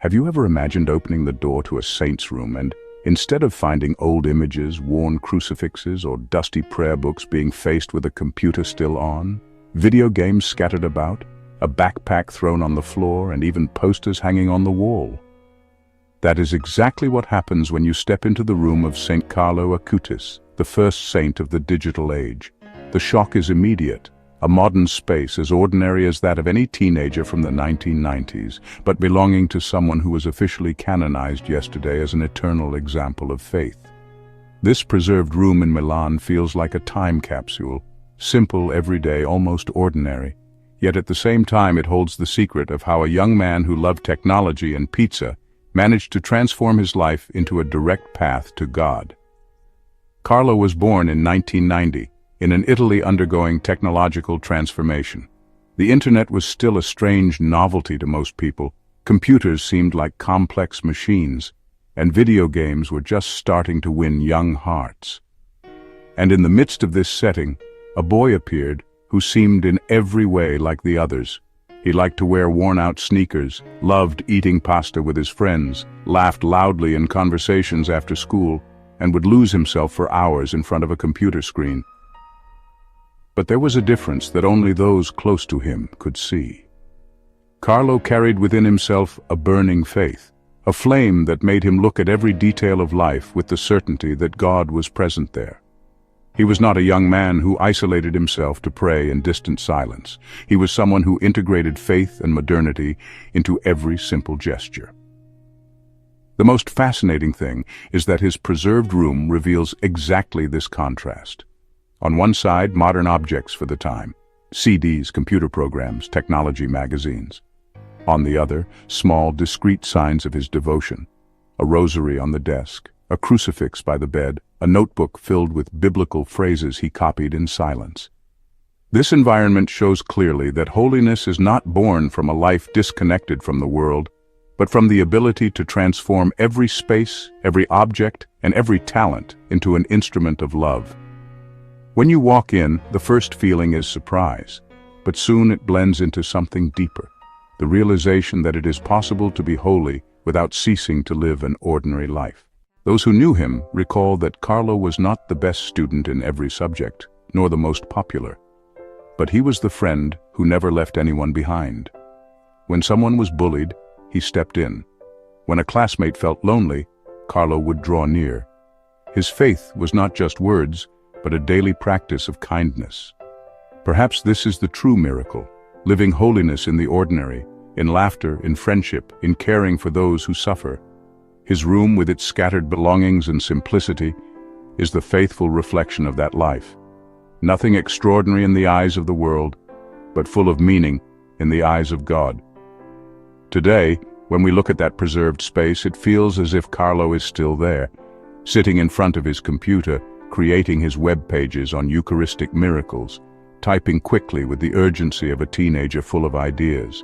Have you ever imagined opening the door to a saint's room and, instead of finding old images, worn crucifixes, or dusty prayer books, being faced with a computer still on, video games scattered about, a backpack thrown on the floor, and even posters hanging on the wall? That is exactly what happens when you step into the room of Saint Carlo Acutis, the first saint of the digital age. The shock is immediate. A modern space as ordinary as that of any teenager from the 1990s, but belonging to someone who was officially canonized yesterday as an eternal example of faith. This preserved room in Milan feels like a time capsule, simple, everyday, almost ordinary. Yet at the same time it holds the secret of how a young man who loved technology and pizza managed to transform his life into a direct path to God. Carlo was born in 1990. In an Italy undergoing technological transformation. The internet was still a strange novelty to most people. Computers seemed like complex machines, and video games were just starting to win young hearts. And in the midst of this setting, a boy appeared who seemed in every way like the others. He liked to wear worn-out sneakers, loved eating pasta with his friends, laughed loudly in conversations after school, and would lose himself for hours in front of a computer screen. But there was a difference that only those close to him could see. Carlo carried within himself a burning faith, a flame that made him look at every detail of life with the certainty that God was present there. He was not a young man who isolated himself to pray in distant silence. He was someone who integrated faith and modernity into every simple gesture. The most fascinating thing is that his preserved room reveals exactly this contrast. On one side, modern objects for the time, CDs, computer programs, technology magazines. On the other, small, discreet signs of his devotion. A rosary on the desk, a crucifix by the bed, a notebook filled with biblical phrases he copied in silence. This environment shows clearly that holiness is not born from a life disconnected from the world, but from the ability to transform every space, every object, and every talent into an instrument of love. When you walk in, the first feeling is surprise, but soon it blends into something deeper, the realization that it is possible to be holy without ceasing to live an ordinary life. Those who knew him recall that Carlo was not the best student in every subject, nor the most popular, but he was the friend who never left anyone behind. When someone was bullied, he stepped in. When a classmate felt lonely, Carlo would draw near. His faith was not just words, but a daily practice of kindness. Perhaps this is the true miracle, living holiness in the ordinary, in laughter, in friendship, in caring for those who suffer. His room, with its scattered belongings and simplicity, is the faithful reflection of that life. Nothing extraordinary in the eyes of the world, but full of meaning in the eyes of God. Today, when we look at that preserved space, it feels as if Carlo is still there, sitting in front of his computer, creating his web pages on Eucharistic miracles, typing quickly with the urgency of a teenager full of ideas.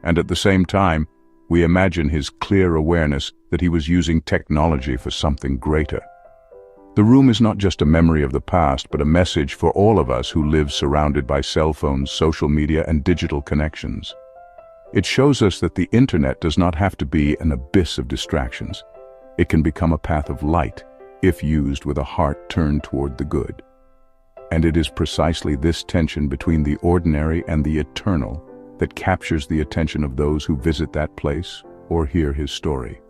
And at the same time, we imagine his clear awareness that he was using technology for something greater. The room is not just a memory of the past, but a message for all of us who live surrounded by cell phones, social media, and digital connections. It shows us that the internet does not have to be an abyss of distractions. It can become a path of light, if used with a heart turned toward the good. And it is precisely this tension between the ordinary and the eternal that captures the attention of those who visit that place or hear his story.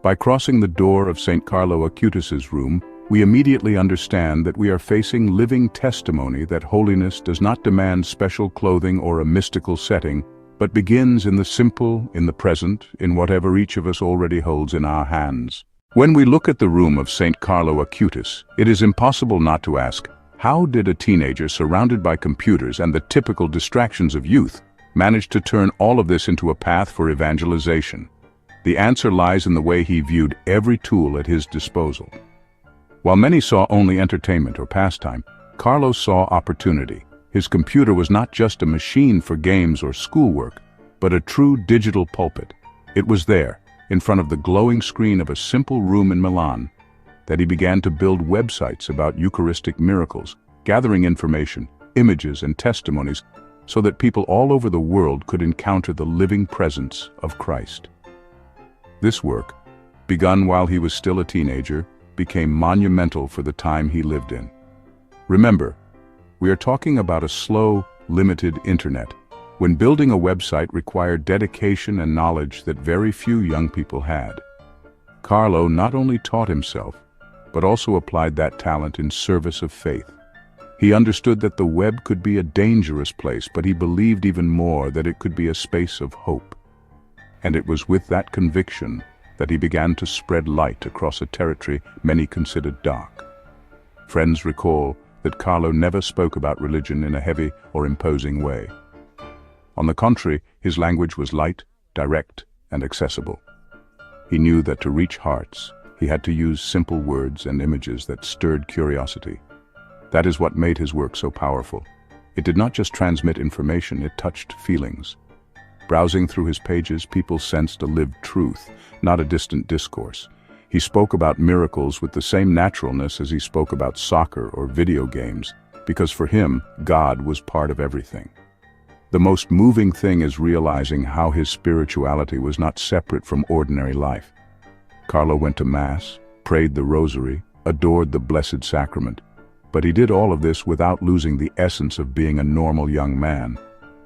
By crossing the door of Saint Carlo Acutis' room, we immediately understand that we are facing living testimony that holiness does not demand special clothing or a mystical setting, but begins in the simple, in the present, in whatever each of us already holds in our hands. When we look at the room of Saint Carlo Acutis, it is impossible not to ask, how did a teenager surrounded by computers and the typical distractions of youth manage to turn all of this into a path for evangelization? The answer lies in the way he viewed every tool at his disposal. While many saw only entertainment or pastime, Carlo saw opportunity. His computer was not just a machine for games or schoolwork, but a true digital pulpit. It was there, in front of the glowing screen of a simple room in Milan, that he began to build websites about Eucharistic miracles, gathering information, images, and testimonies so that people all over the world could encounter the living presence of Christ. This work, begun while he was still a teenager, became monumental for the time he lived in. Remember, we are talking about a slow, limited internet, when building a website required dedication and knowledge that very few young people had. Carlo not only taught himself, but also applied that talent in service of faith. He understood that the web could be a dangerous place, but he believed even more that it could be a space of hope. And it was with that conviction that he began to spread light across a territory many considered dark. Friends recall that Carlo never spoke about religion in a heavy or imposing way. On the contrary, his language was light, direct, and accessible. He knew that to reach hearts, he had to use simple words and images that stirred curiosity. That is what made his work so powerful. It did not just transmit information, it touched feelings. Browsing through his pages, people sensed a lived truth, not a distant discourse. He spoke about miracles with the same naturalness as he spoke about soccer or video games, because for him, God was part of everything. The most moving thing is realizing how his spirituality was not separate from ordinary life. Carlo went to Mass, prayed the Rosary, adored the Blessed Sacrament, but he did all of this without losing the essence of being a normal young man.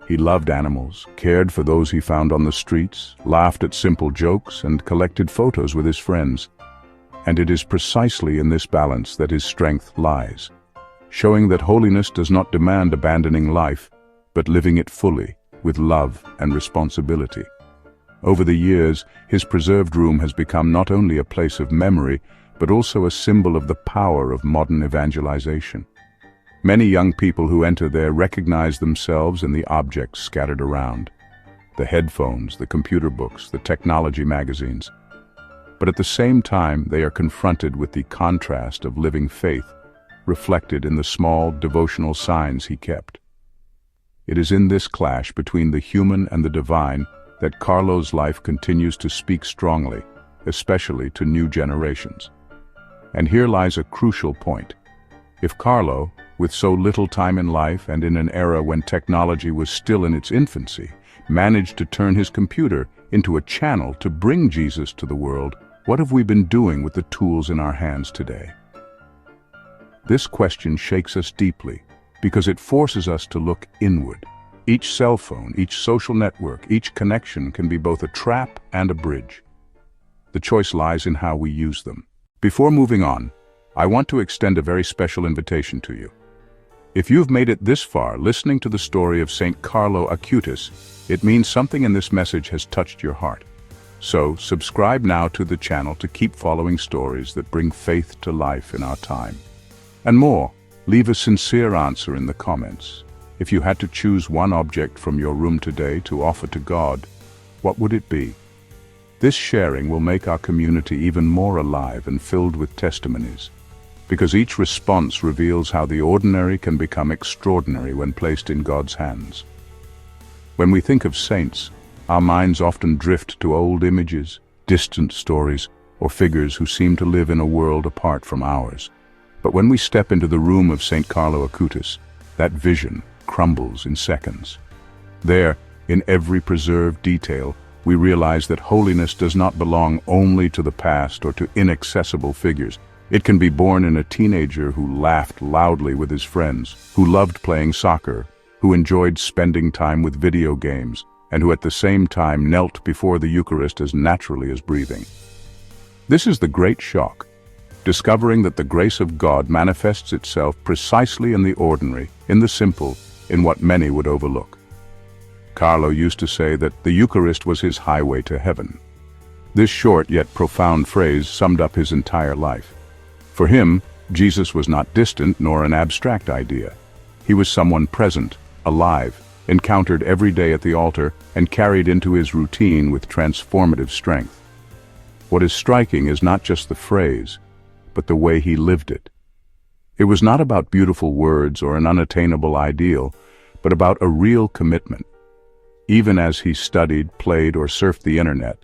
He loved animals, cared for those he found on the streets, laughed at simple jokes, and collected photos with his friends. And it is precisely in this balance that his strength lies, showing that holiness does not demand abandoning life, but living it fully, with love and responsibility. Over the years, his preserved room has become not only a place of memory, but also a symbol of the power of modern evangelization. Many young people who enter there recognize themselves in the objects scattered around: the headphones, the computer books, the technology magazines. But at the same time, they are confronted with the contrast of living faith, reflected in the small devotional signs he kept. It is in this clash between the human and the divine that Carlo's life continues to speak strongly, especially to new generations. And here lies a crucial point. If Carlo, with so little time in life and in an era when technology was still in its infancy, managed to turn his computer into a channel to bring Jesus to the world, what have we been doing with the tools in our hands today? This question shakes us deeply, because it forces us to look inward. Each cell phone, each social network, each connection can be both a trap and a bridge. The choice lies in how we use them. Before moving on, I want to extend a very special invitation to you. If you've made it this far listening to the story of Saint Carlo Acutis, it means something in this message has touched your heart. So, subscribe now to the channel to keep following stories that bring faith to life in our time. And more, leave a sincere answer in the comments. If you had to choose one object from your room today to offer to God, what would it be? This sharing will make our community even more alive and filled with testimonies, because each response reveals how the ordinary can become extraordinary when placed in God's hands. When we think of saints, our minds often drift to old images, distant stories, or figures who seem to live in a world apart from ours. But when we step into the room of Saint Carlo Acutis, that vision crumbles in seconds. There, in every preserved detail, we realize that holiness does not belong only to the past or to inaccessible figures. It can be born in a teenager who laughed loudly with his friends, who loved playing soccer, who enjoyed spending time with video games, and who at the same time knelt before the Eucharist as naturally as breathing. This is the great shock, discovering that the grace of God manifests itself precisely in the ordinary, in the simple, in what many would overlook. Carlo used to say that the Eucharist was his highway to heaven. This short yet profound phrase summed up his entire life. For him, Jesus was not distant nor an abstract idea. He was someone present, alive, encountered every day at the altar, and carried into his routine with transformative strength. What is striking is not just the phrase, but the way he lived it. It was not about beautiful words or an unattainable ideal, but about a real commitment. Even as he studied, played, or surfed the internet,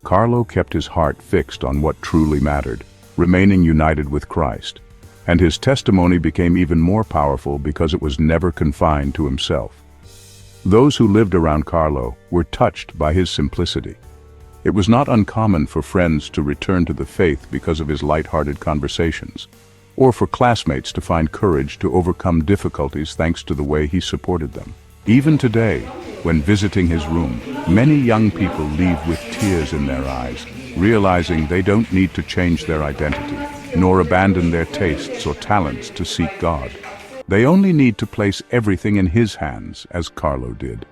Carlo kept his heart fixed on what truly mattered, remaining united with Christ. And his testimony became even more powerful because it was never confined to himself. Those who lived around Carlo were touched by his simplicity. It was not uncommon for friends to return to the faith because of his light-hearted conversations, or for classmates to find courage to overcome difficulties thanks to the way he supported them. Even today, when visiting his room, many young people leave with tears in their eyes, realizing they don't need to change their identity, nor abandon their tastes or talents to seek God. They only need to place everything in his hands, as Carlo did.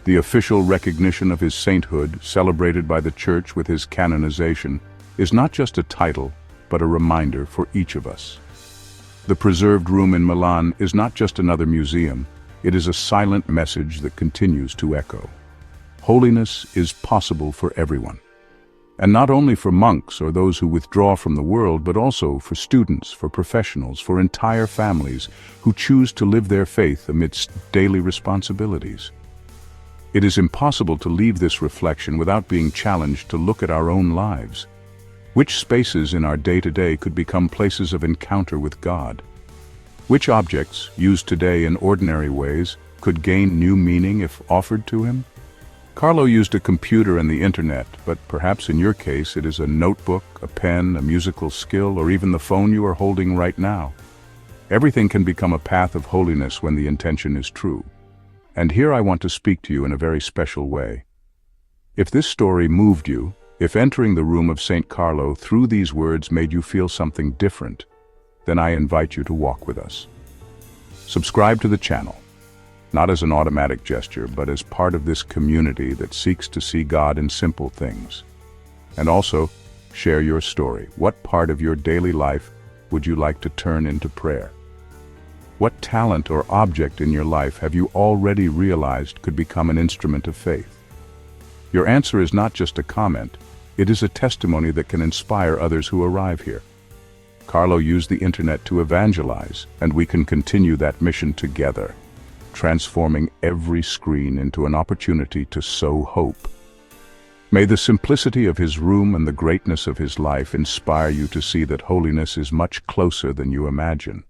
The official recognition of his sainthood, celebrated by the Church with his canonization, is not just a title, but a reminder for each of us. The preserved room in Milan is not just another museum, it is a silent message that continues to echo. Holiness is possible for everyone. And not only for monks or those who withdraw from the world, but also for students, for professionals, for entire families who choose to live their faith amidst daily responsibilities. It is impossible to leave this reflection without being challenged to look at our own lives. Which spaces in our day-to-day could become places of encounter with God? Which objects, used today in ordinary ways, could gain new meaning if offered to him? Carlo used a computer and the internet, but perhaps in your case it is a notebook, a pen, a musical skill, or even the phone you are holding right now. Everything can become a path of holiness when the intention is true. And here I want to speak to you in a very special way. If this story moved you, if entering the room of Saint Carlo through these words made you feel something different, then I invite you to walk with us. Subscribe to the channel, not as an automatic gesture, but as part of this community that seeks to see God in simple things. And also, share your story. What part of your daily life would you like to turn into prayer? What talent or object in your life have you already realized could become an instrument of faith? Your answer is not just a comment, it is a testimony that can inspire others who arrive here. Carlo used the internet to evangelize, and we can continue that mission together, transforming every screen into an opportunity to sow hope. May the simplicity of his room and the greatness of his life inspire you to see that holiness is much closer than you imagine.